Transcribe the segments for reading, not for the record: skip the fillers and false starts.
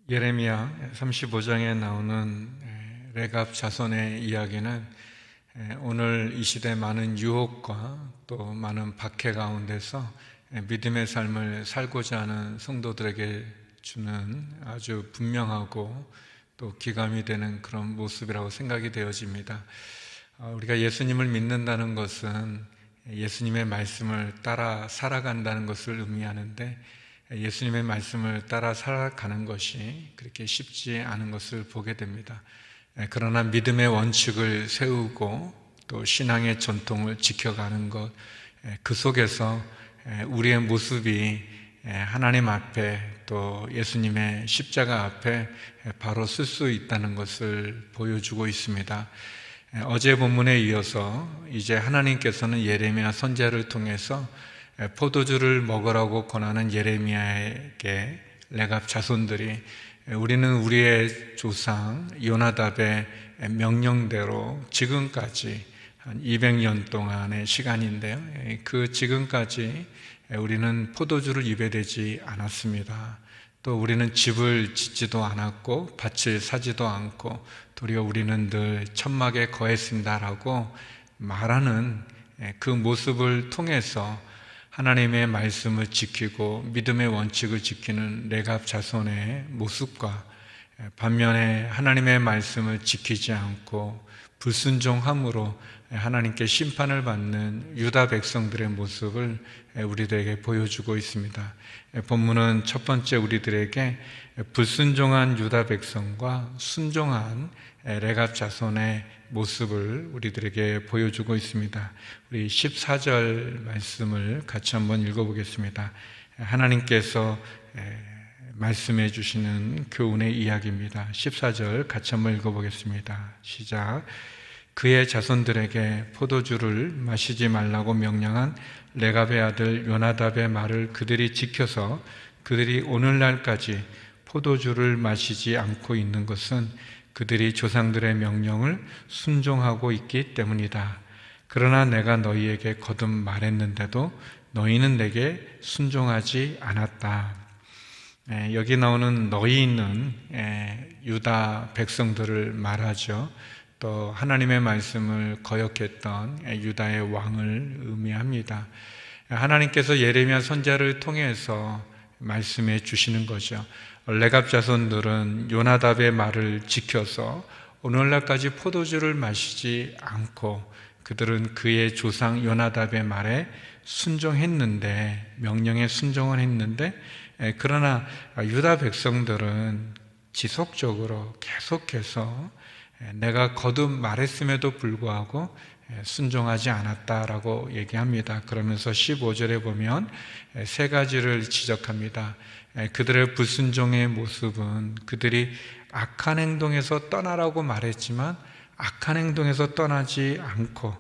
예레미야 35장에 나오는 레갑 자손의 이야기는 오늘 이 시대 많은 유혹과 또 많은 박해 가운데서 믿음의 삶을 살고자 하는 성도들에게 주는 아주 분명하고 또 기감이 되는 그런 모습이라고 생각이 되어집니다. 우리가 예수님을 믿는다는 것은 예수님의 말씀을 따라 살아간다는 것을 의미하는데, 예수님의 말씀을 따라 살아가는 것이 그렇게 쉽지 않은 것을 보게 됩니다. 그러나 믿음의 원칙을 세우고 또 신앙의 전통을 지켜가는 것, 그 속에서 우리의 모습이 하나님 앞에 또 예수님의 십자가 앞에 바로 설 수 있다는 것을 보여주고 있습니다. 어제 본문에 이어서 이제 하나님께서는 예레미야 선지자를 통해서 포도주를 먹으라고 권하는 예레미야에게 레갑 자손들이 우리는 우리의 조상 요나답의 명령대로 지금까지 한 200년 동안의 시간인데요, 그 지금까지 우리는 포도주를 입에 대지 않았습니다. 또 우리는 집을 짓지도 않았고 밭을 사지도 않고 도리어 우리는 늘 천막에 거했습니다라고 말하는 그 모습을 통해서 하나님의 말씀을 지키고 믿음의 원칙을 지키는 레갑 자손의 모습과, 반면에 하나님의 말씀을 지키지 않고 불순종함으로 하나님께 심판을 받는 유다 백성들의 모습을 우리들에게 보여주고 있습니다. 본문은 첫 번째 우리들에게 불순종한 유다 백성과 순종한 레갑 자손의 모습을 우리들에게 보여주고 있습니다. 우리 14절 말씀을 같이 한번 읽어보겠습니다. 하나님께서 말씀해 주시는 교훈의 이야기입니다. 14절 같이 한번 읽어보겠습니다. 시작. 그의 자손들에게 포도주를 마시지 말라고 명령한 레갑의 아들 요나답의 말을 그들이 지켜서 그들이 오늘날까지 포도주를 마시지 않고 있는 것은 그들이 조상들의 명령을 순종하고 있기 때문이다. 그러나 내가 너희에게 거듭 말했는데도 너희는 내게 순종하지 않았다. 여기 나오는 너희는 유다 백성들을 말하죠. 또 하나님의 말씀을 거역했던 유다의 왕을 의미합니다. 하나님께서 예레미야 선지자를 통해서 말씀해 주시는 거죠. 레갑 자손들은 요나답의 말을 지켜서 오늘날까지 포도주를 마시지 않고 그들은 그의 조상 요나답의 말에 순종했는데, 명령에 순종을 했는데, 그러나 유다 백성들은 지속적으로 계속해서 내가 거듭 말했음에도 불구하고 순종하지 않았다라고 얘기합니다. 그러면서 15절에 보면 세 가지를 지적합니다. 그들의 불순종의 모습은 그들이 악한 행동에서 떠나라고 말했지만 악한 행동에서 떠나지 않고,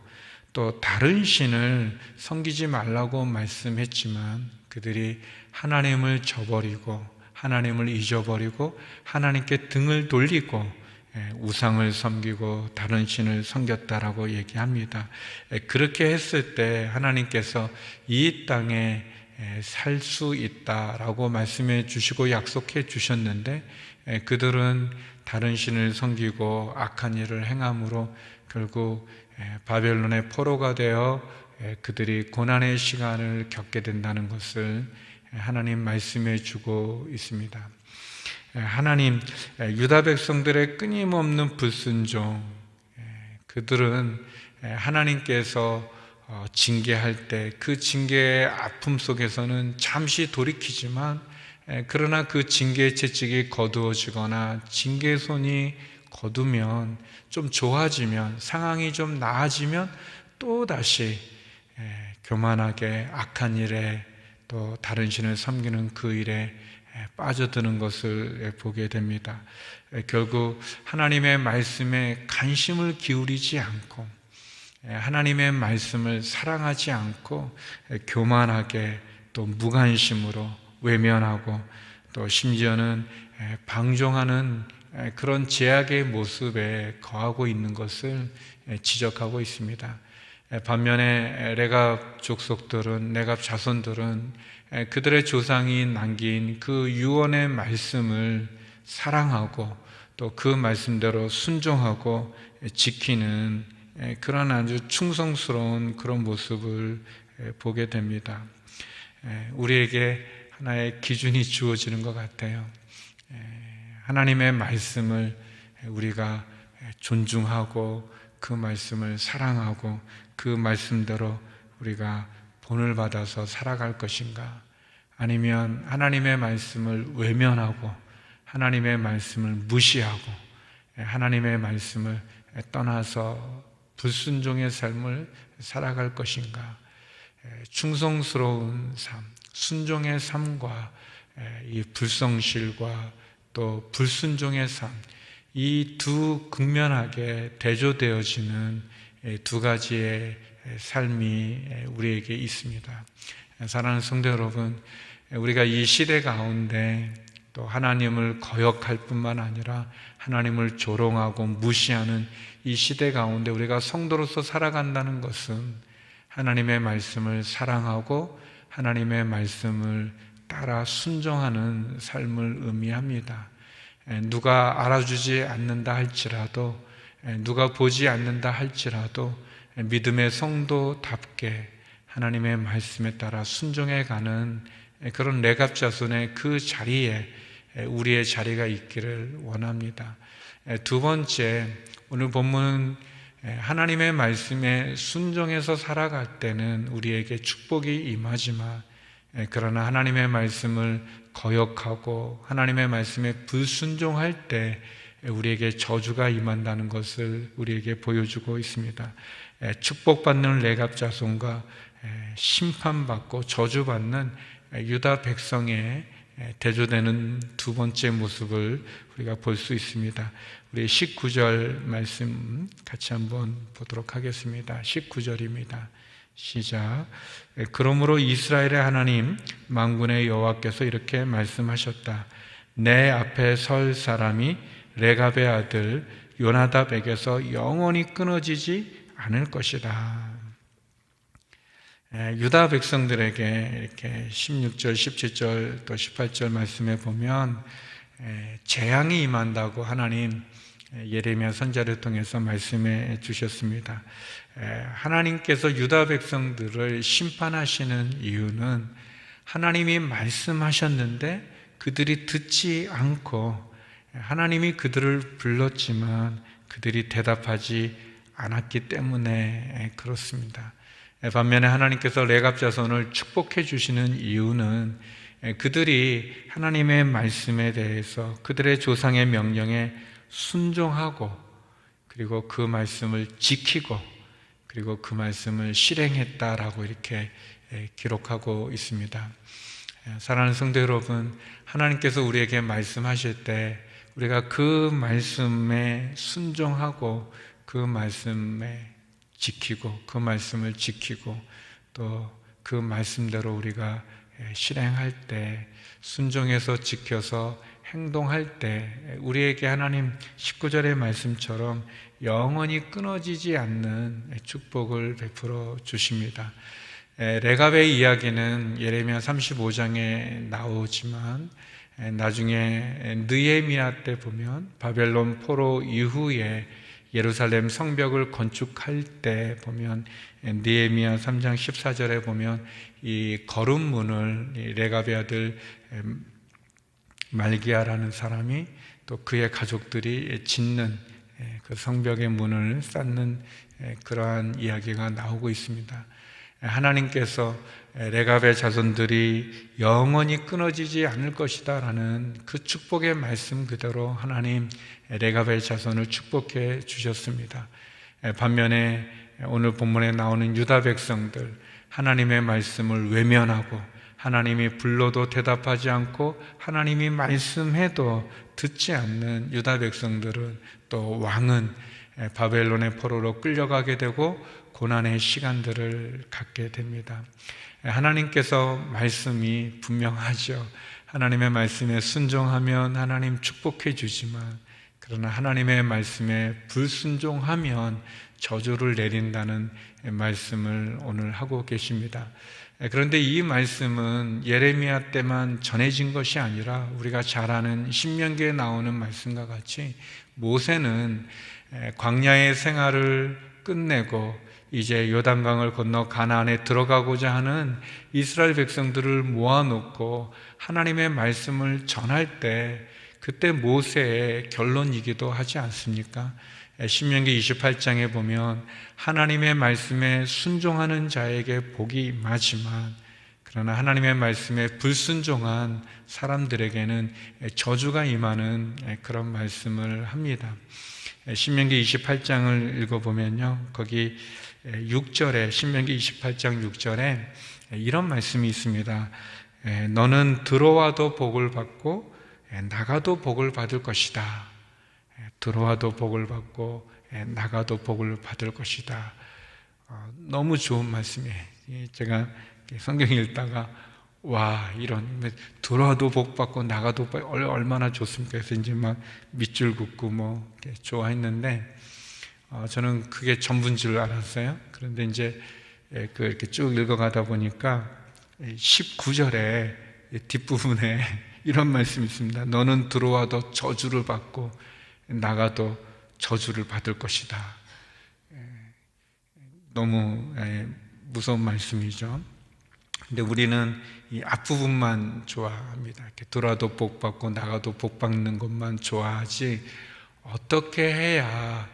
또 다른 신을 섬기지 말라고 말씀했지만 그들이 하나님을 저버리고 하나님을 잊어버리고 하나님께 등을 돌리고 우상을 섬기고 다른 신을 섬겼다라고 얘기합니다. 그렇게 했을 때 하나님께서 이 땅에 살 수 있다라고 말씀해 주시고 약속해 주셨는데, 그들은 다른 신을 섬기고 악한 일을 행함으로 결국 바벨론의 포로가 되어 그들이 고난의 시간을 겪게 된다는 것을 하나님 말씀해 주고 있습니다. 하나님, 유다 백성들의 끊임없는 불순종, 그들은 하나님께서 징계할 때 그 징계의 아픔 속에서는 잠시 돌이키지만, 그러나 그 징계의 채찍이 거두어지거나 징계의 손이 거두면, 좀 좋아지면, 상황이 좀 나아지면 또다시 교만하게 악한 일에 또 다른 신을 섬기는 그 일에 빠져드는 것을 보게 됩니다. 결국 하나님의 말씀에 관심을 기울이지 않고 하나님의 말씀을 사랑하지 않고 교만하게 또 무관심으로 외면하고 또 심지어는 방종하는 그런 제약의 모습에 거하고 있는 것을 지적하고 있습니다. 반면에 레갑 족속들은, 레갑 자손들은 그들의 조상이 남긴 그 유언의 말씀을 사랑하고 또 그 말씀대로 순종하고 지키는 그런 아주 충성스러운 그런 모습을 보게 됩니다. 우리에게 하나의 기준이 주어지는 것 같아요. 하나님의 말씀을 우리가 존중하고 그 말씀을 사랑하고 그 말씀대로 우리가 본을 받아서 살아갈 것인가, 아니면 하나님의 말씀을 외면하고 하나님의 말씀을 무시하고 하나님의 말씀을 떠나서 불순종의 삶을 살아갈 것인가. 충성스러운 삶, 순종의 삶과 이 불성실과 또 불순종의 삶, 이 두 극면하게 대조되어지는 두 가지의 삶이 우리에게 있습니다. 사랑하는 성도 여러분, 우리가 이 시대 가운데 또 하나님을 거역할 뿐만 아니라 하나님을 조롱하고 무시하는 이 시대 가운데 우리가 성도로서 살아간다는 것은 하나님의 말씀을 사랑하고 하나님의 말씀을 따라 순종하는 삶을 의미합니다. 누가 알아주지 않는다 할지라도, 누가 보지 않는다 할지라도 믿음의 성도답게 하나님의 말씀에 따라 순종해 가는 그런 레갑 자손의 그 자리에 우리의 자리가 있기를 원합니다. 두 번째, 오늘 본문은 하나님의 말씀에 순종해서 살아갈 때는 우리에게 축복이 임하지만, 그러나 하나님의 말씀을 거역하고 하나님의 말씀에 불순종할 때 우리에게 저주가 임한다는 것을 우리에게 보여주고 있습니다. 축복받는 레갑 자손과 심판받고 저주받는 유다 백성의 대조되는 두 번째 모습을 우리가 볼 수 있습니다. 우리 19절 말씀 같이 한번 보도록 하겠습니다. 19절입니다. 시작. 그러므로 이스라엘의 하나님 만군의 여호와께서 이렇게 말씀하셨다. 내 앞에 설 사람이 레갑의 아들 요나답에게서 영원히 끊어지지 않을 것이다. 유다 백성들에게 이렇게 16절, 17절 또 18절 말씀에 보면 재앙이 임한다고 하나님 예레미야 선지자를 통해서 말씀해 주셨습니다. 하나님께서 유다 백성들을 심판하시는 이유는 하나님이 말씀하셨는데 그들이 듣지 않고 하나님이 그들을 불렀지만 그들이 대답하지 않았기 때문에 그렇습니다. 반면에 하나님께서 레갑 자손을 축복해 주시는 이유는 그들이 하나님의 말씀에 대해서 그들의 조상의 명령에 순종하고 그리고 그 말씀을 지키고 그리고 그 말씀을 실행했다라고 이렇게 기록하고 있습니다. 사랑하는 성도 여러분, 하나님께서 우리에게 말씀하실 때 우리가 그 말씀에 순종하고 그 말씀에 지키고 그 말씀을 지키고 또 그 말씀대로 우리가 실행할 때, 순종해서 지켜서 행동할 때 우리에게 하나님 19절의 말씀처럼 영원히 끊어지지 않는 축복을 베풀어 주십니다. 레갑의 이야기는 예레미야 35장에 나오지만 나중에 느헤미야 때 보면 바벨론 포로 이후에 예루살렘 성벽을 건축할 때 보면 느헤미야 3장 14절에 보면 이 거름문을 레갑의 아들 말기야라는 사람이 또 그의 가족들이 짓는 그 성벽의 문을 쌓는 그러한 이야기가 나오고 있습니다. 하나님께서 레갑의 자손들이 영원히 끊어지지 않을 것이다 라는 그 축복의 말씀 그대로 하나님 레갑의 자손을 축복해 주셨습니다. 반면에 오늘 본문에 나오는 유다 백성들, 하나님의 말씀을 외면하고 하나님이 불러도 대답하지 않고 하나님이 말씀해도 듣지 않는 유다 백성들은 또 왕은 바벨론의 포로로 끌려가게 되고 고난의 시간들을 갖게 됩니다. 하나님께서 말씀이 분명하죠. 하나님의 말씀에 순종하면 하나님 축복해 주지만 그러나 하나님의 말씀에 불순종하면 저주를 내린다는 말씀을 오늘 하고 계십니다. 그런데 이 말씀은 예레미야 때만 전해진 것이 아니라 우리가 잘 아는 신명기에 나오는 말씀과 같이 모세는 광야의 생활을 끝내고 이제 요단강을 건너 가나안에 들어가고자 하는 이스라엘 백성들을 모아놓고 하나님의 말씀을 전할 때 그때 모세의 결론이기도 하지 않습니까? 신명기 28장에 보면 하나님의 말씀에 순종하는 자에게 복이 임하지만 그러나 하나님의 말씀에 불순종한 사람들에게는 저주가 임하는 그런 말씀을 합니다. 신명기 28장을 읽어보면요, 거기 6절에, 신명기 28장 6절에 이런 말씀이 있습니다. 너는 들어와도 복을 받고 나가도 복을 받을 것이다. 들어와도 복을 받고 나가도 복을 받을 것이다. 너무 좋은 말씀이에요. 제가 성경 읽다가 와, 이런 들어와도 복 받고 나가도 복 얼마나 좋습니까? 그래서 이제 막 밑줄 긋고 뭐 좋아했는데 저는 그게 전부인 줄 알았어요. 그런데 이제 이렇게 쭉 읽어가다 보니까 19절에 뒷부분에 이런 말씀이 있습니다. 너는 들어와도 저주를 받고 나가도 저주를 받을 것이다. 너무 무서운 말씀이죠. 근데 우리는 이 앞부분만 좋아합니다. 이렇게 들어와도 복 받고 나가도 복 받는 것만 좋아하지 어떻게 해야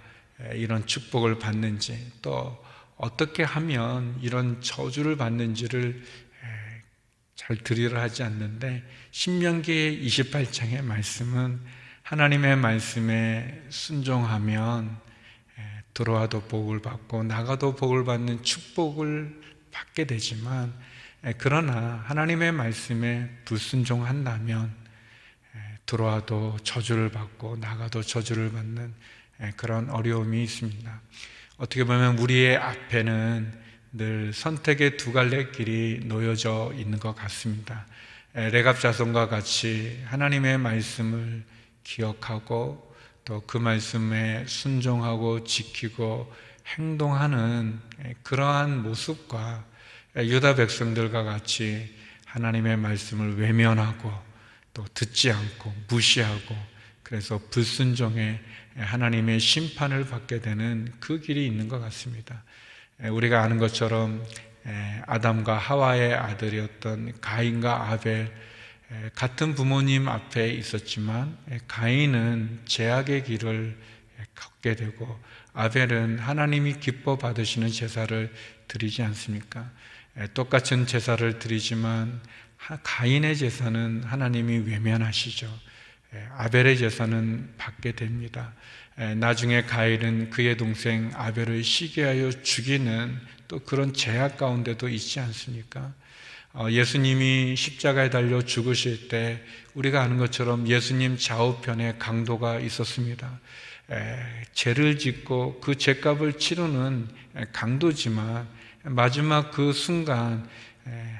이런 축복을 받는지, 또 어떻게 하면 이런 저주를 받는지를 잘 들으려 하지 않는데, 신명기 28장의 말씀은 하나님의 말씀에 순종하면 들어와도 복을 받고 나가도 복을 받는 축복을 받게 되지만, 그러나 하나님의 말씀에 불순종한다면 들어와도 저주를 받고 나가도 저주를 받는 그런 어려움이 있습니다. 어떻게 보면 우리의 앞에는 늘 선택의 두 갈래 길이 놓여져 있는 것 같습니다. 레갑 자손과 같이 하나님의 말씀을 기억하고 또 그 말씀에 순종하고 지키고 행동하는 그러한 모습과 유다 백성들과 같이 하나님의 말씀을 외면하고 또 듣지 않고 무시하고 그래서 불순종에 하나님의 심판을 받게 되는 그 길이 있는 것 같습니다. 우리가 아는 것처럼 아담과 하와의 아들이었던 가인과 아벨, 같은 부모님 앞에 있었지만 가인은 죄악의 길을 걷게 되고 아벨은 하나님이 기뻐 받으시는 제사를 드리지 않습니까? 똑같은 제사를 드리지만 가인의 제사는 하나님이 외면하시죠. 아벨의 제사는 받게 됩니다. 나중에 가인은 그의 동생 아벨을 시기하여 죽이는 또 그런 죄악 가운데도 있지 않습니까? 예수님이 십자가에 달려 죽으실 때 우리가 아는 것처럼 예수님 좌우편에 강도가 있었습니다. 죄를 짓고 그 죄값을 치르는 강도지만 마지막 그 순간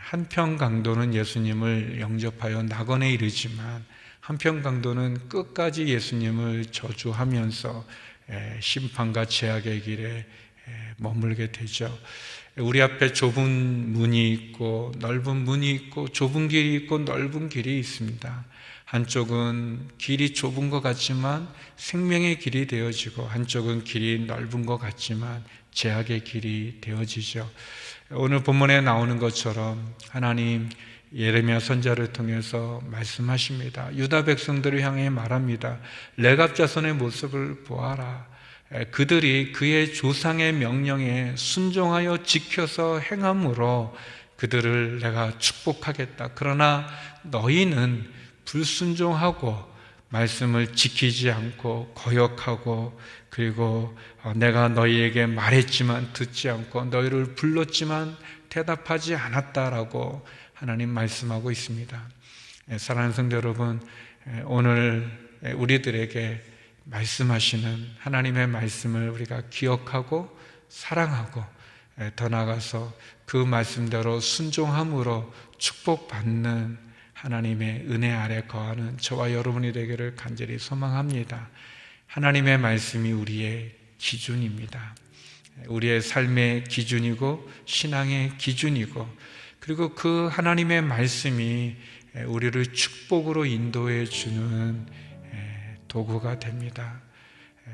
한편 강도는 예수님을 영접하여 낙원에 이르지만 한편 강도는 끝까지 예수님을 저주하면서 심판과 죄악의 길에 머물게 되죠. 우리 앞에 좁은 문이 있고 넓은 문이 있고 좁은 길이 있고 넓은 길이 있습니다. 한쪽은 길이 좁은 것 같지만 생명의 길이 되어지고 한쪽은 길이 넓은 것 같지만 죄악의 길이 되어지죠. 오늘 본문에 나오는 것처럼 하나님 예레미야 선지자를 통해서 말씀하십니다. 유다 백성들을 향해 말합니다. 레갑 자손의 모습을 보아라. 그들이 그의 조상의 명령에 순종하여 지켜서 행함으로 그들을 내가 축복하겠다. 그러나 너희는 불순종하고 말씀을 지키지 않고 거역하고 그리고 내가 너희에게 말했지만 듣지 않고 너희를 불렀지만 대답하지 않았다라고 하나님 말씀하고 있습니다. 사랑하는 성도 여러분, 오늘 우리들에게 말씀하시는 하나님의 말씀을 우리가 기억하고 사랑하고 더 나아가서 그 말씀대로 순종함으로 축복받는 하나님의 은혜 아래 거하는 저와 여러분이 되기를 간절히 소망합니다. 하나님의 말씀이 우리의 기준입니다. 우리의 삶의 기준이고 신앙의 기준이고 그리고 그 하나님의 말씀이 우리를 축복으로 인도해 주는 도구가 됩니다.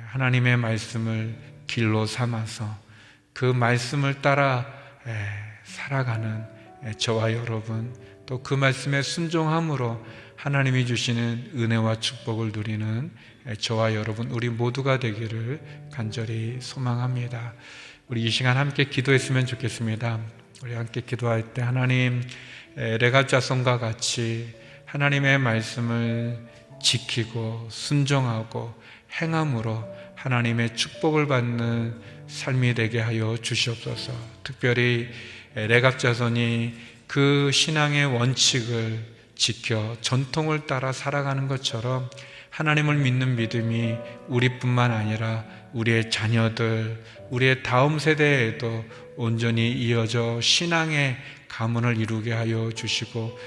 하나님의 말씀을 길로 삼아서 그 말씀을 따라 살아가는 저와 여러분, 또 그 말씀에 순종함으로 하나님이 주시는 은혜와 축복을 누리는 저와 여러분, 우리 모두가 되기를 간절히 소망합니다. 우리 이 시간 함께 기도했으면 좋겠습니다. 우리 함께 기도할 때 하나님, 레갑 자손과 같이 하나님의 말씀을 지키고 순종하고 행함으로 하나님의 축복을 받는 삶이 되게 하여 주시옵소서. 특별히 레갑 자손이 그 신앙의 원칙을 지켜 전통을 따라 살아가는 것처럼 하나님을 믿는 믿음이 우리뿐만 아니라 우리의 자녀들, 우리의 다음 세대에도 온전히 이어져 신앙의 가문을 이루게 하여 주시고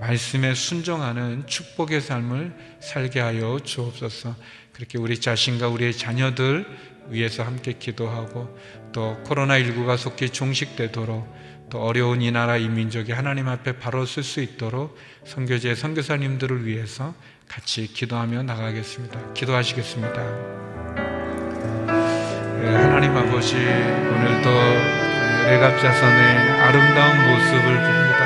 말씀에 순종하는 축복의 삶을 살게 하여 주옵소서. 그렇게 우리 자신과 우리의 자녀들 위해서 함께 기도하고, 또 코로나19가 속히 종식되도록, 또 어려운 이 나라 이 민족이 하나님 앞에 바로 설 수 있도록 선교제 선교사님들을 위해서 같이 기도하며 나가겠습니다. 기도하시겠습니다. 하나님 아버지, 오늘도 레갑 자손의 아름다운 모습을 봅니다.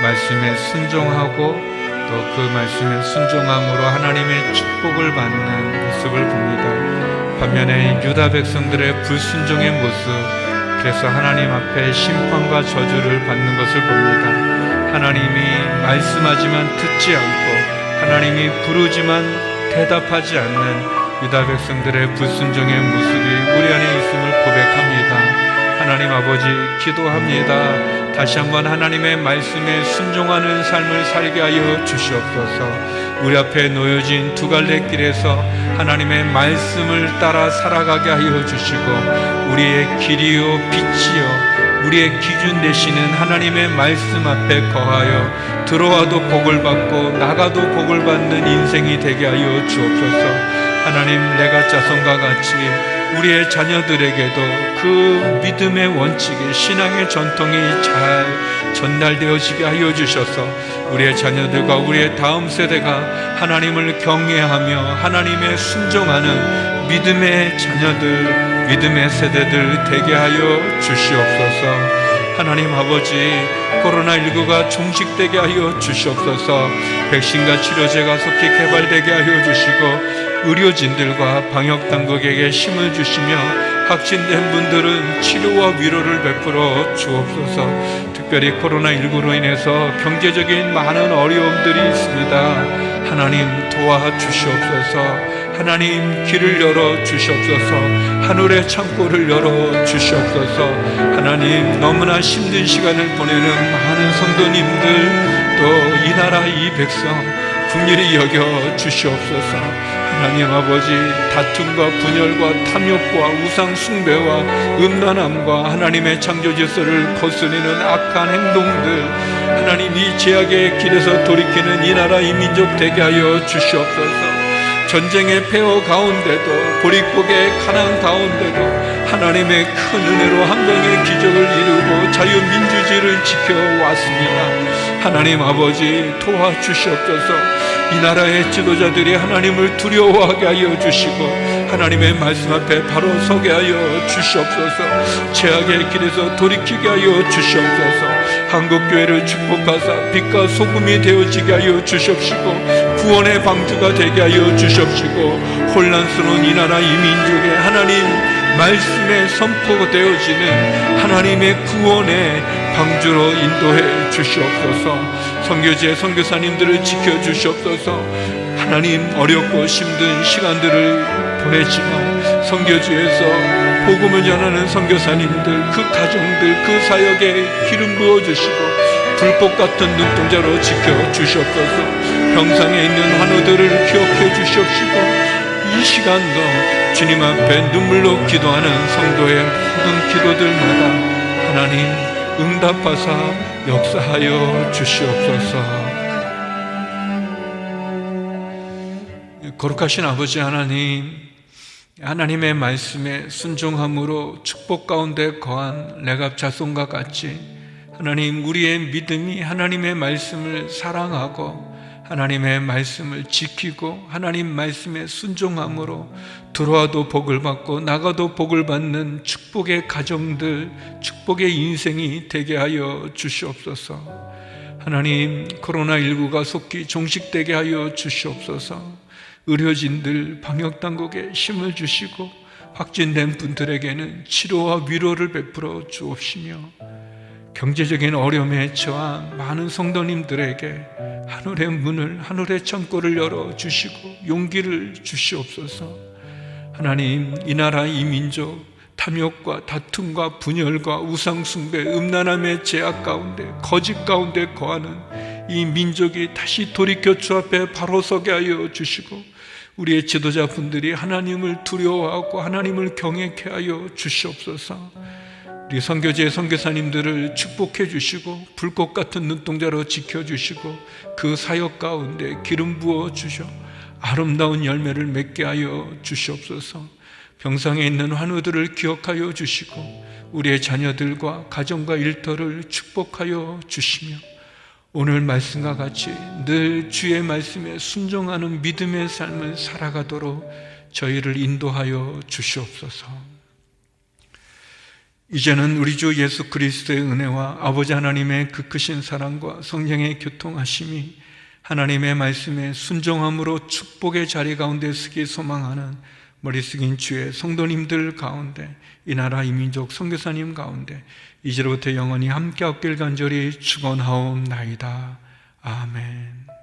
말씀에 순종하고 또 그 말씀에 순종함으로 하나님의 축복을 받는 모습을 봅니다. 반면에 유다 백성들의 불순종의 모습, 그래서 하나님 앞에 심판과 저주를 받는 것을 봅니다. 하나님이 말씀하지만 듣지 않고 하나님이 부르지만 대답하지 않는 유다 백성들의 불순종의 모습이 우리 안에 있음을 고백합니다. 하나님 아버지, 기도합니다. 다시 한번 하나님의 말씀에 순종하는 삶을 살게 하여 주시옵소서. 우리 앞에 놓여진 두 갈래 길에서 하나님의 말씀을 따라 살아가게 하여 주시고, 우리의 길이요 빛이요 우리의 기준 되시는 하나님의 말씀 앞에 거하여 들어와도 복을 받고 나가도 복을 받는 인생이 되게 하여 주옵소서. 하나님, 레갑 자손과 같이 우리의 자녀들에게도 그 믿음의 원칙이, 신앙의 전통이 잘 전달되어지게 하여 주셔서 우리의 자녀들과 우리의 다음 세대가 하나님을 경외하며 하나님의 순종하는 믿음의 자녀들, 믿음의 세대들 되게 하여 주시옵소서. 하나님 아버지, 코로나19가 종식되게 하여 주시옵소서. 백신과 치료제가 속히 개발되게 하여 주시고, 의료진들과 방역당국에게 힘을 주시며 확진된 분들은 치료와 위로를 베풀어 주옵소서. 특별히 코로나19로 인해서 경제적인 많은 어려움들이 있습니다. 하나님 도와주시옵소서. 하나님 길을 열어 주시옵소서. 하늘의 창고를 열어 주시옵소서. 하나님, 너무나 힘든 시간을 보내는 많은 성도님들, 또 이 나라 이 백성 긍휼히 여겨 주시옵소서. 하나님 아버지, 다툼과 분열과 탐욕과 우상 숭배와 음란함과 하나님의 창조 질서를 거스르는 악한 행동들, 하나님 이 제약의 길에서 돌이키는 이 나라 이 민족 되게 하여 주시옵소서. 전쟁의 폐허 가운데도, 보릿고개의 가난 가운데도 하나님의 큰 은혜로 한강의 기적을 이루고 자유민주주의를 지켜왔습니다. 하나님 아버지, 도와주시옵소서. 이 나라의 지도자들이 하나님을 두려워하게 하여 주시고 하나님의 말씀 앞에 바로 서게 하여 주시옵소서. 죄악의 길에서 돌이키게 하여 주시옵소서. 한국교회를 축복하사 빛과 소금이 되어지게 하여 주시옵시고, 구원의 방주가 되게 하여 주시옵시고, 혼란스러운 이 나라 이 민족에 하나님 말씀에 선포되어지는 하나님의 구원의 방주로 인도해 주시옵소서. 선교지의 선교사님들을 지켜주시옵소서. 하나님, 어렵고 힘든 시간들을 보내지만 선교지에서 복음을 전하는 선교사님들, 그 가정들, 그 사역에 기름 부어주시고 불꽃 같은 눈동자로 지켜주시옵소서. 병상에 있는 환우들을 기억해 주시옵시고, 이 시간도 주님 앞에 눈물로 기도하는 성도의 모든 기도들마다 하나님 응답하사 역사하여 주시옵소서. 거룩하신 아버지 하나님, 하나님의 말씀에 순종함으로 축복 가운데 거한 레갑 자손과 같이 하나님, 우리의 믿음이 하나님의 말씀을 사랑하고 하나님의 말씀을 지키고 하나님 말씀에 순종함으로 들어와도 복을 받고 나가도 복을 받는 축복의 가정들, 축복의 인생이 되게 하여 주시옵소서. 하나님, 코로나19가 속히 종식되게 하여 주시옵소서. 의료진들, 방역당국에 힘을 주시고 확진된 분들에게는 치료와 위로를 베풀어 주옵시며 경제적인 어려움에 처한 많은 성도님들에게 하늘의 문을, 하늘의 창고를 열어주시고 용기를 주시옵소서. 하나님, 이 나라 이 민족 탐욕과 다툼과 분열과 우상숭배, 음란함의 제약 가운데, 거짓 가운데 거하는 이 민족이 다시 돌이켜 주 앞에 바로 서게 하여 주시고 우리의 지도자분들이 하나님을 두려워하고 하나님을 경외케 하여 주시옵소서. 우리 선교지의 선교사님들을 축복해 주시고 불꽃 같은 눈동자로 지켜주시고 그 사역 가운데 기름 부어 주셔 아름다운 열매를 맺게 하여 주시옵소서. 병상에 있는 환우들을 기억하여 주시고 우리의 자녀들과 가정과 일터를 축복하여 주시며 오늘 말씀과 같이 늘 주의 말씀에 순종하는 믿음의 삶을 살아가도록 저희를 인도하여 주시옵소서. 이제는 우리 주 예수 그리스도의 은혜와 아버지 하나님의 그 크신 사랑과 성령의 교통하심이 하나님의 말씀에 순종함으로 축복의 자리 가운데 서기 소망하는 머리 숙인 주의 성도님들 가운데 이 나라 이 민족 선교사님 가운데 이제로부터 영원히 함께 없길 간절히 축원하옵나이다. 아멘.